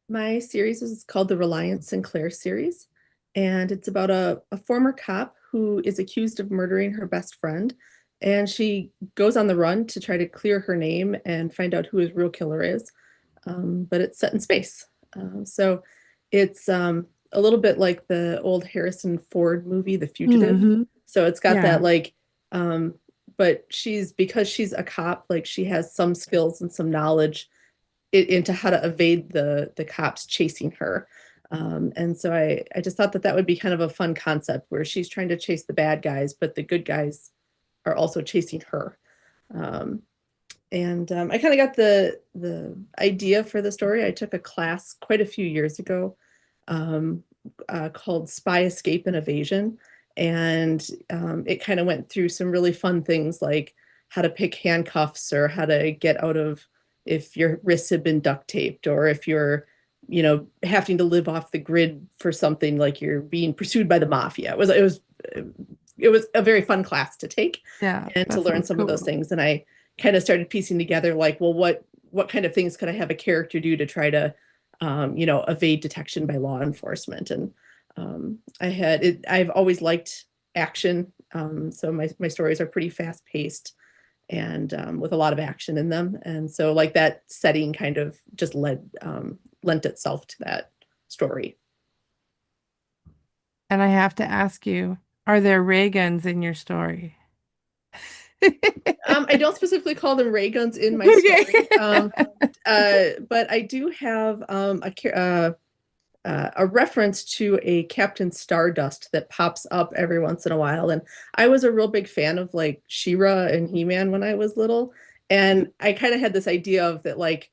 My series is called the Reliance Sinclair series, and it's about a former cop who is accused of murdering her best friend, and she goes on the run to try to clear her name and find out who his real killer is. But it's set in space. So it's a little bit like the old Harrison Ford movie, The Fugitive. Hmm. So it's got Yeah. that like, but because she's a cop, like she has some skills and some knowledge into how to evade the cops chasing her. And so I just thought that that would be kind of a fun concept where she's trying to chase the bad guys, but the good guys are also chasing her. Um, and I kind of got the idea for the story. I took a class quite a few years ago, um, called Spy Escape and Evasion, and it kind of went through some really fun things like how to pick handcuffs or how to get out of if your wrists have been duct taped or if you're having to live off the grid for something like you're being pursued by the mafia. It was a very fun class to take Yeah, and to that learn sounds some of those cool. things. And I kind of started piecing together like, well, what kind of things could I have a character do to try to evade detection by law enforcement? And I've always liked action. So my stories are pretty fast paced and with a lot of action in them. And so like that setting kind of just lent itself to that story. And I have to ask you, are there ray guns in your story? I don't specifically call them ray guns in my Okay. story, but I do have a reference to a Captain Stardust that pops up every once in a while. And I was a real big fan of like She-Ra and He-Man when I was little. And I kind of had this idea of that, like,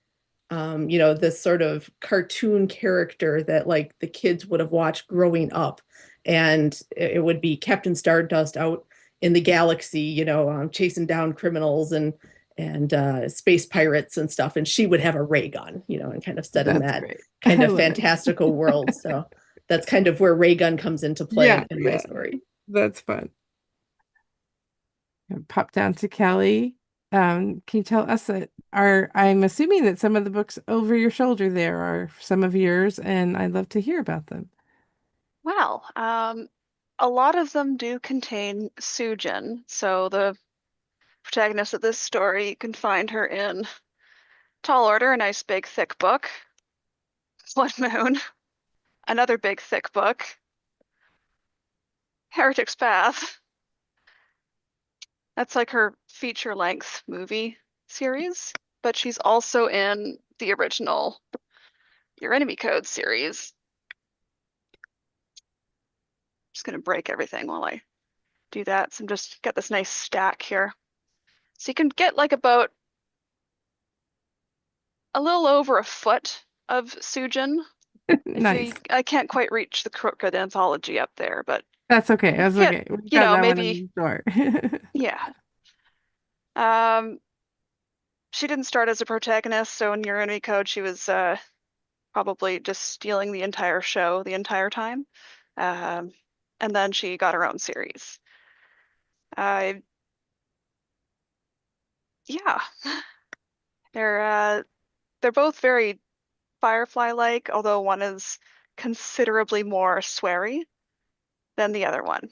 this sort of cartoon character that like the kids would have watched growing up. And it would be Captain Stardust out in the galaxy, chasing down criminals and space pirates and stuff. And she would have a ray gun, and kind of set in That's that great. kind I of love it. fantastical world. So that's kind of where Raygun comes into play Yeah, in my yeah, story. that's fun. And pop down to Kelly. Can you tell us I'm assuming that some of the books over your shoulder there are some of yours, and I'd love to hear about them. Well, a lot of them do contain Sujin. So the protagonist of this story, you can find her in Tall Order, a nice big thick book. Blood Moon, another big thick book. Heretic's Path. That's like her feature-length movie series, but she's also in the original Your Enemy Code series. Just gonna break everything while I do that. So I'm just got this nice stack here. So you can get like about a little over a foot of Sujin. Nice. I can't quite reach the Crooked Anthology up there, but That's okay. That's get, okay. We've got that one in maybe, the store. yeah. She didn't start as a protagonist, so in Your Enemy Code, she was probably just stealing the entire show the entire time. And then she got her own series. Yeah, they're both very Firefly-like, although one is considerably more sweary than the other one.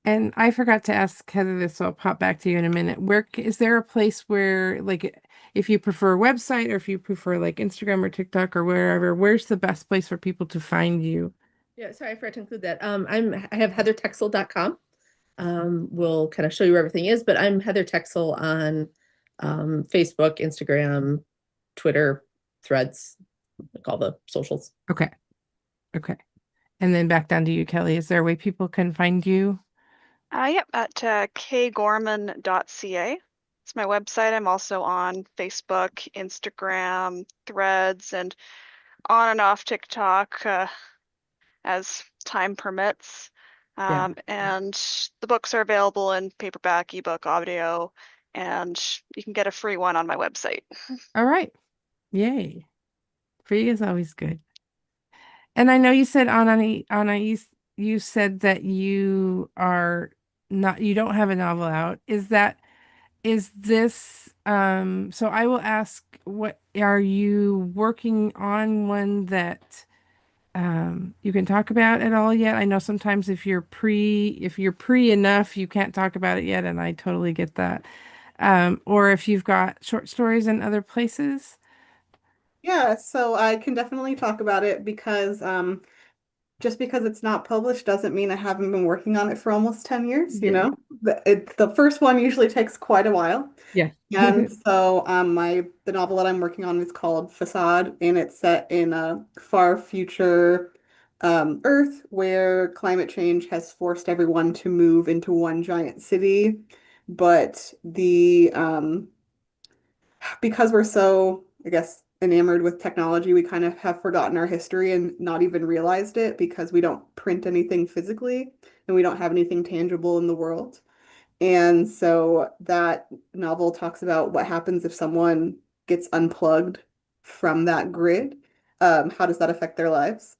And I forgot to ask Heather this, so I'll pop back to you in a minute. Is there a place where, like, if you prefer a website or if you prefer like Instagram or TikTok or wherever, where's the best place for people to find you? Yeah, sorry, I forgot to include that. I have heathertexel.com. We'll kind of show you where everything is, but I'm Heather Texel on Facebook, Instagram, Twitter, Threads, like all the socials. Okay. Okay. And then back down to you, Kelly. Is there a way people can find you? Yep, at kgorman.ca. It's my website. I'm also on Facebook, Instagram, Threads, and on and off TikTok as time permits. Yeah. And the books are available in paperback, ebook, audio, and you can get a free one on my website. All right. Yay. Free is always good. And I know you said you said that you don't have a novel out. Is this so I will ask, what are you working on one that you can talk about at all yet? I know sometimes if you're pre enough, you can't talk about it yet, and I totally get that. Or if you've got short stories in other places. Yeah, so I can definitely talk about it because just because it's not published doesn't mean I haven't been working on it for almost 10 years, you Yeah. know? The first one usually takes quite a while. Yeah. And so the novel that I'm working on is called Facade, and it's set in a far future Earth where climate change has forced everyone to move into one giant city. But the because we're so, I guess, enamored with technology, we kind of have forgotten our history and not even realized it because we don't print anything physically and we don't have anything tangible in the world. And so that novel talks about what happens if someone gets unplugged from that grid. How does that affect their lives?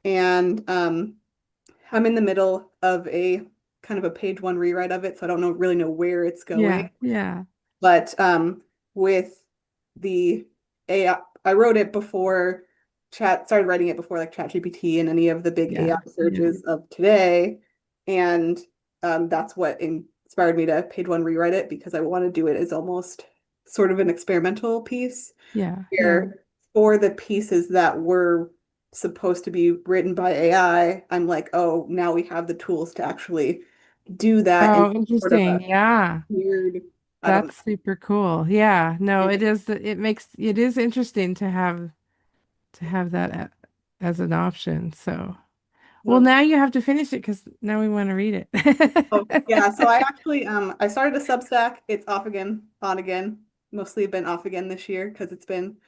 And I'm in the middle of a kind of a page one rewrite of it, so I don't really know where it's going. Yeah. Yeah. But with the AI, I wrote it before started writing it before like ChatGPT and any of the big Yeah. AI surges of today. And that's what inspired me to page one rewrite it because I want to do it as almost sort of an experimental piece Yeah. Yeah. where for the pieces that were supposed to be written by AI, I'm like, oh, now we have the tools to actually do that in Oh, sort of interesting. a Yeah. weird, I don't know. That's super cool. Yeah. No, Yeah. it is interesting to have that as an option. So, well, No. now you have to finish it because now we want to read Oh, yeah. So it. I actually I started a Substack. It's off again, on again. Mostly been off again this year because it's been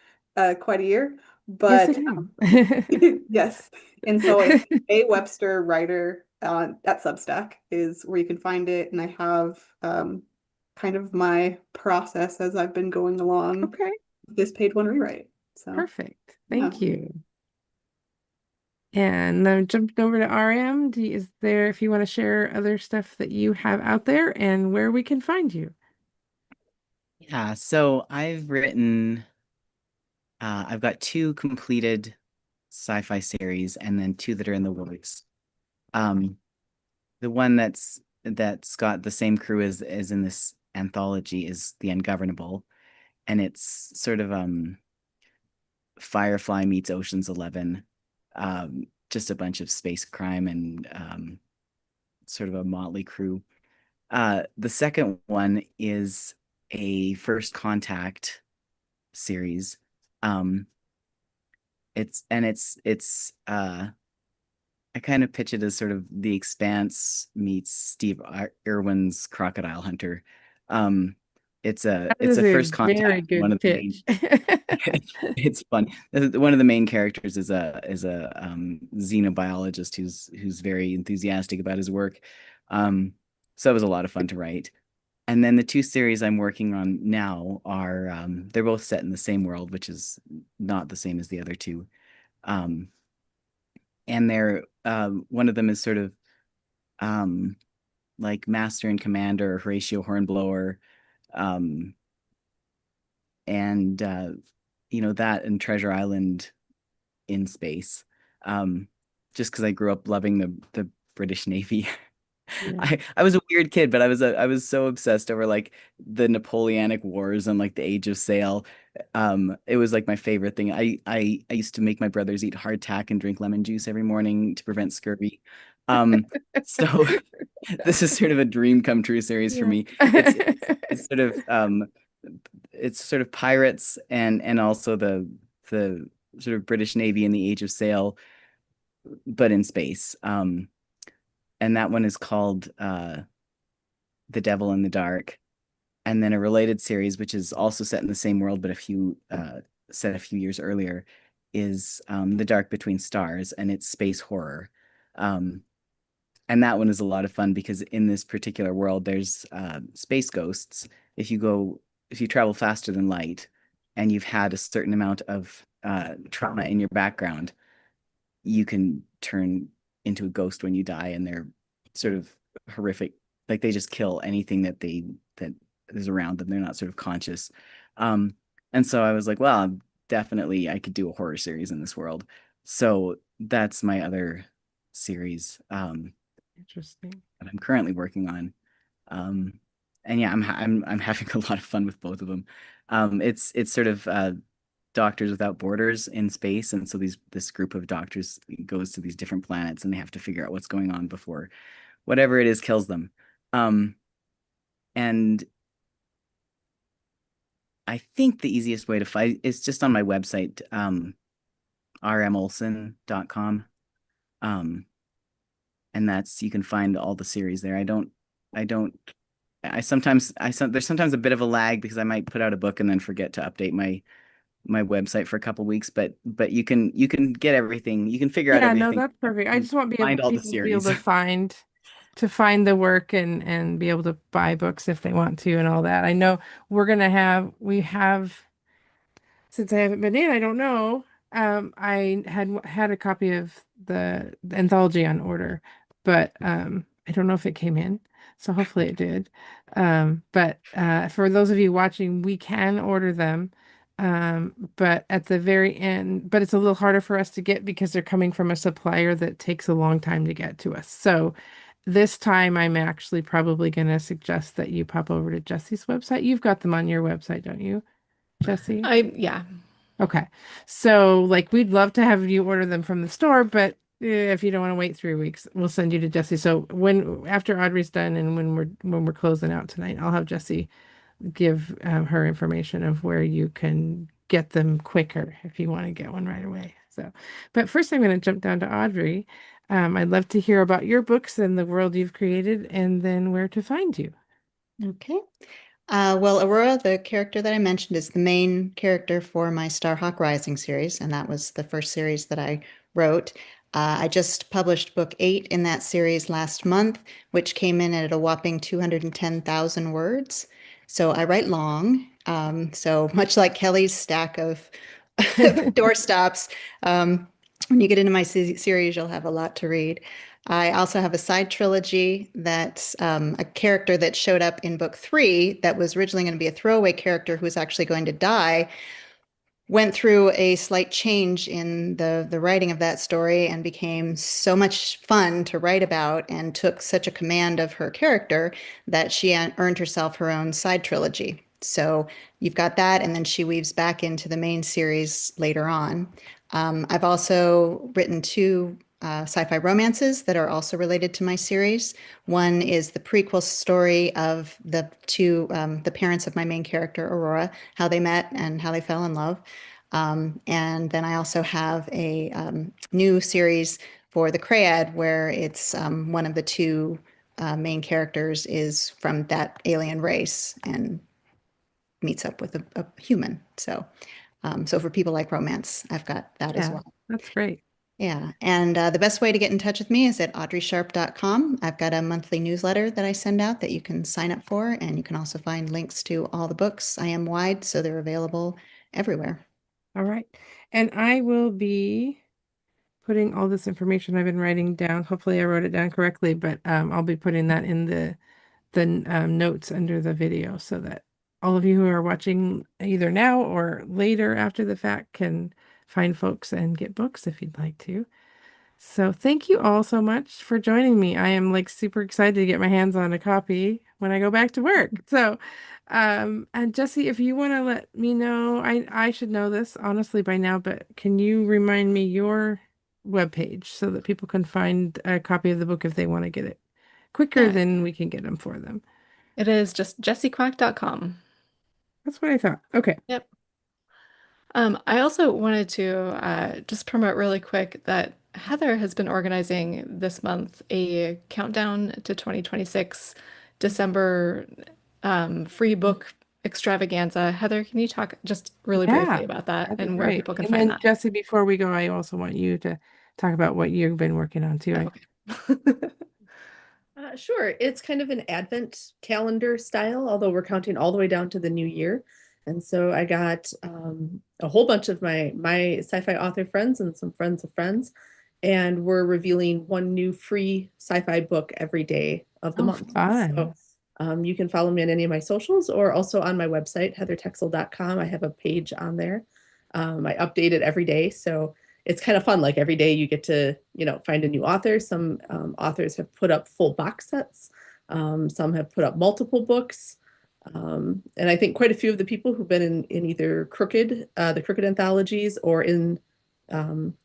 quite a year. Yes, But it is. yes. And so it's a Webster writer at Substack is where you can find it. And I have kind of my process as I've been going along Okay, this page one rewrite. So perfect. yeah. Thank you. And then jumping over to RM, is there, if you want to share other stuff that you have out there and where we can find you? Yeah, so I've got 2 completed sci-fi series and then 2 that are in the works. The one that's got the same crew as in this anthology is The Ungovernable, and it's sort of Firefly meets Ocean's 11, just a bunch of space crime and sort of a motley crew. The second one is a First Contact series. I kind of pitch it as sort of The Expanse meets Steve Irwin's Crocodile Hunter. Um, That it's is a a first very contact. One good of the main pitch. it's fun. One of the main characters is a xenobiologist who's very enthusiastic about his work. So it was a lot of fun to write. And then the 2 series I'm working on now are they're both set in the same world, which is not the same as the other 2. Um, and they're one of them is sort of like Master and Commander, Horatio Hornblower, um, and that and Treasure Island in space. Um, just because I grew up loving the British Navy. Yeah. I was a weird kid, but I was so obsessed over like the Napoleonic Wars and like the Age of Sail. It was like my favorite thing. I used to make my brothers eat hardtack and drink lemon juice every morning to prevent scurvy. Um, so this is sort of a dream come true series for Yeah. me. It's sort of it's sort of pirates and also the sort of British Navy in the Age of Sail, but in space. And that one is called The Devil in the Dark. And then a related series, which is also set in the same world, but set a few years earlier, is The Dark Between Stars, and it's space horror. Um, and that one is a lot of fun because in this particular world, there's space ghosts. If you travel faster than light, and you've had a certain amount of trauma in your background, you can turn into a ghost when you die, and they're sort of horrific. Like they just kill anything that is around them. They're not sort of conscious. Um, and so I was like, well, definitely I could do a horror series in this world. So that's my other series Interesting. that I'm currently working on. And yeah, I'm having a lot of fun with both of them. It's sort of Doctors Without Borders in space, and so this group of doctors goes to these different planets, and they have to figure out what's going on before whatever it is kills them. And I think the easiest way to find is just on my website, rmolson.com. And that's you can find all the series there. I don't there's sometimes a bit of a lag because I might put out a book and then forget to update my website for a couple weeks, but you can get everything. You can figure out Yeah, no, everything that's perfect. I and just want find all the people to be able series. to find the work and be able to buy books if they want to and all that. I know we have since I haven't been in, I don't know. I had a copy of the anthology on order, but I don't know if it came in. So hopefully it did. But for those of you watching, we can order them. But at the very end, but it's a little harder for us to get because they're coming from a supplier that takes a long time to get to us. So this time I'm actually probably going to suggest that you pop over to Jessie's website. You've got them on your website, don't you, Jessie? Yeah. Okay. So like we'd love to have you order them from the store, but if you don't want to wait 3 weeks, we'll send you to Jessie. So when after Audrey's done and when we're closing out tonight, I'll have Jessie give her information of where you can get them quicker if you want to get one right away. So, but first I'm going to jump down to Audrey. I'd love to hear about your books and the world you've created and then where to find you. Okay. Well, Aurora, the character that I mentioned, is the main character for my Starhawk Rising series, and that was the first series that I wrote. I just published book 8 in that series last month, which came in at a whopping 210,000 words. So I write long. So much like Kelly's stack of doorstops, when you get into my series, you'll have a lot to read. I also have a side trilogy that's a character that showed up in book 3 that was originally going to be a throwaway character who was actually going to die, went through a slight change in the writing of that story and became so much fun to write about and took such a command of her character that she earned herself her own side trilogy. So you've got that, and then she weaves back into the main series later on. I've also written two sci-fi romances that are also related to my series. One is the prequel story of the parents of my main character, Aurora, how they met and how they fell in love. And then I also have a new series for the Craad where it's one of the two main characters is from that alien race and meets up with a human. So for people like romance, I've got that as Yeah, well. that's great. Yeah, and the best way to get in touch with me is at audreysharp.com. I've got a monthly newsletter that I send out that you can sign up for, and you can also find links to all the books. I am wide, so they're available everywhere. All right. And I will be putting all this information I've been writing down. Hopefully I wrote it down correctly, but I'll be putting that in the notes under the video so that all of you who are watching either now or later after the fact can find folks and get books if you'd like to. So thank you all so much for joining me. I am like super excited to get my hands on a copy when I go back to work. So, and Jessie, if you want to let me know, I should know this honestly by now, but can you remind me your webpage so that people can find a copy of the book if they want to get it quicker Yeah, than we can get them for them? it is just jessiekwak.com. That's what I thought. Okay. Yep. I also wanted to just promote really quick that Heather has been organizing this month a countdown to 2026 December free book extravaganza. Heather, can you talk just really briefly Yeah, about that that'd be and where great. people can And find then that? Jessie, before we go, I also want you to talk about what you've been working on too. Oh, okay. Sure. It's kind of an advent calendar style, although we're counting all the way down to the new year. And so I got a whole bunch of my sci-fi author friends and some friends of friends, and we're revealing one new free sci-fi book every day of the Oh, month. So fun. you can follow me on any of my socials or also on my website, heathertexel.com. I have a page on there. I update it every day. So it's kind of fun. Like every day you get to, find a new author. Some authors have put up full box sets. Some have put up multiple books. And I think quite a few of the people who've been in either the Crooked anthologies or in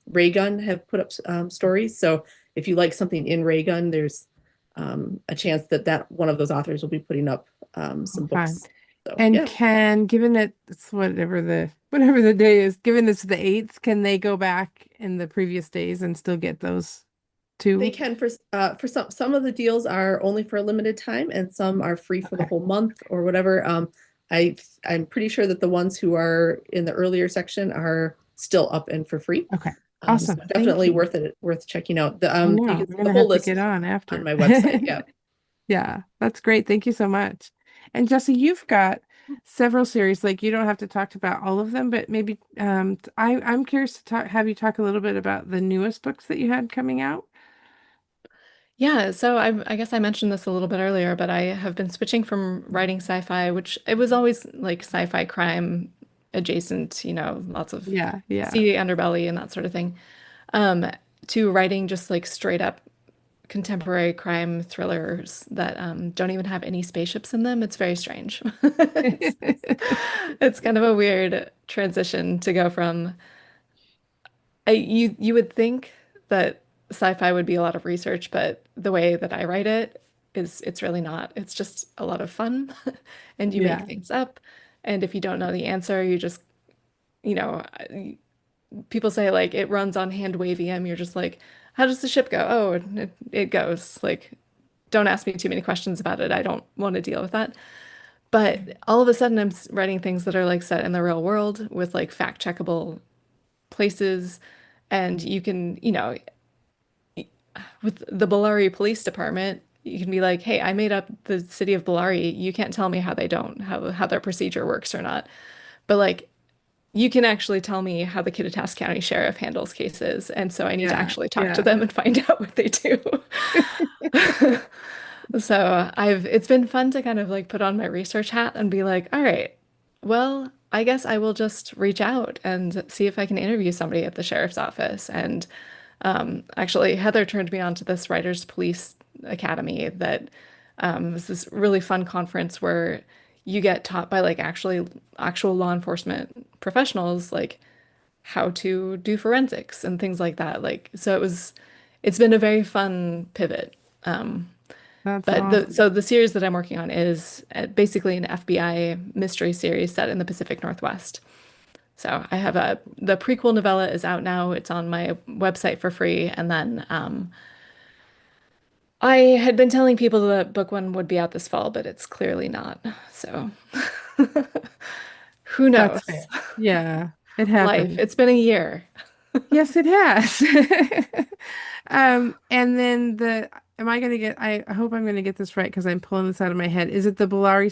Raygun have put up stories. So if you like something in Raygun, there's a chance that one of those authors will be putting up some Fun. books. So And yeah. given that it's whatever the day is, given it's the 8th, can they go back in the previous days and still get those They too? can for some of the deals are only for a limited time and some are free for the Okay. whole month or whatever. I'm pretty sure that the ones who are in the earlier section are still up and for free. Okay. So Awesome. Thank definitely you. worth checking out. I You know. can I'm see the gonna whole have to list get on on after. my website. Yeah. Yeah, that's great. Thank you so much. And Jesse, you've got several series. Like you don't have to talk about all of them, but maybe I'm curious to have you talk a little bit about the newest books that you had coming out. Yeah, so I guess I mentioned this a little bit earlier, but I have been switching from writing sci-fi, which it was always like sci-fi crime adjacent, lots of Yeah, yeah. seedy underbelly and that sort of thing, um, to writing just like straight up contemporary crime thrillers that don't even have any spaceships in them. It's very strange. It's kind of a weird transition to go from you would think that sci-fi would be a lot of research, but the way that I write it is it's really not. It's just a lot of fun and you make Yeah. things up. And if you don't know the answer, you just, you know, people say like it runs on hand wavium. You're just like, how does the ship go? Oh, it goes. Like, don't ask me too many questions about it. I don't want to deal with that. But all of a sudden, I'm writing things that are like set in the real world with like fact checkable places. And you can, with the Bellari Police Department, you can be like, hey, I made up the city of Bellari. You can't tell me how they don't, how their procedure works or not. But like you can actually tell me how the Kittitas County Sheriff handles cases. And so I need to Yeah, actually talk to yeah. them and find out what they do. So it's been fun to kind of like put on my research hat and be like, all right, well, I guess I will just reach out and see if I can interview somebody at the sheriff's office. And actually, Heather turned me on to this Writers Police Academy that was this really fun conference where you get taught by like actual law enforcement professionals like how to do forensics and things like that. Like so it's been a very fun pivot. That's But awesome. the series that I'm working on is basically an FBI mystery series set in the Pacific Northwest. So I have the prequel novella is out now. It's on my website for free. And then I had been telling people that book one would be out this fall, but it's clearly not. So who That's knows? fair. Yeah, it Life. happens. It's been a year. Yes, it has. And then am I gonna get, I hope I'm gonna get this right because I'm pulling this out of my head. Is it the Bellari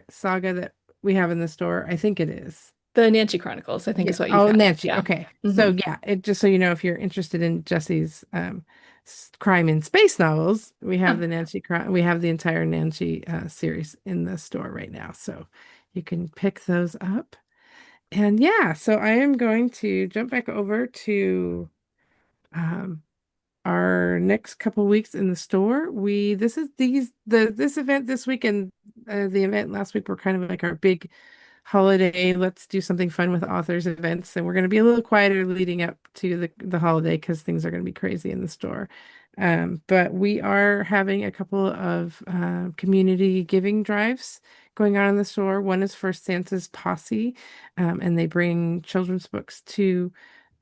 saga that we have in the store? I think it is. The Nancy Chronicles, I think Yeah. is what you Oh, found. Nancy. Yeah. Okay. So Hmm. yeah, it just so you know, if you're interested in Jesse's crime and space novels, we have Oh, the we have the entire Nancy series in the store right now. So you can pick those up. And yeah, so I am going to jump back over to um, our next couple weeks in the store. This is this event this week and the event last week were kind of like our big holiday. Let's do something fun with authors events, and we're going to be a little quieter leading up to the holiday because things are going to be crazy in the store. But we are having a couple of community giving drives going on in the store. One is for Santa's Posse, and they bring children's books to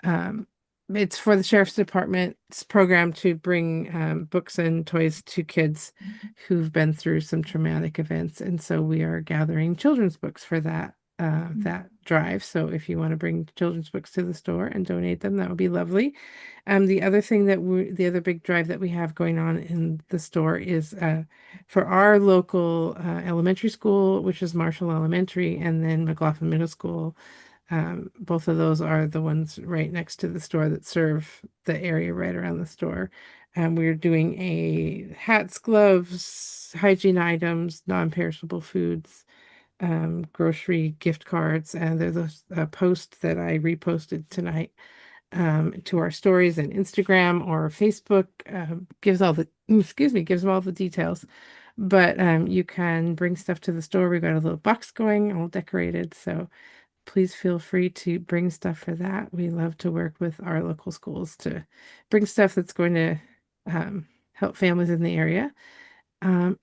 um, it's for the sheriff's department's program to bring books and toys to kids who've been through some traumatic events, and so we are gathering children's books for that drive. So if you want to bring children's books to the store and donate them, that would be lovely. The other big drive that we have going on in the store is for our local elementary school, which is Marshall Elementary, and then McLaughlin Middle School. Both of those are the ones right next to the store that serve the area right around the store. We're doing a hats, gloves, hygiene items, non-perishable foods, grocery gift cards, and there's a post that I reposted tonight to our stories and Instagram or Facebook. Gives all the gives them all the details. But you can bring stuff to the store. We've got a little box going, all decorated, so please feel free to bring stuff for that. We love to work with our local schools to bring stuff that's going to help families in the area.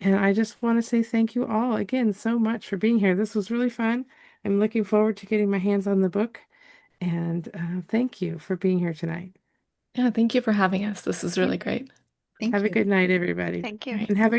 And I just want to say thank you all again so much for being here. This was really fun. I'm looking forward to getting my hands on the book. And thank you for being here tonight. yeah. Thank you for having us. This is Yeah. really great. Thank Have a you. good night, everybody. Thank you. All right. And have a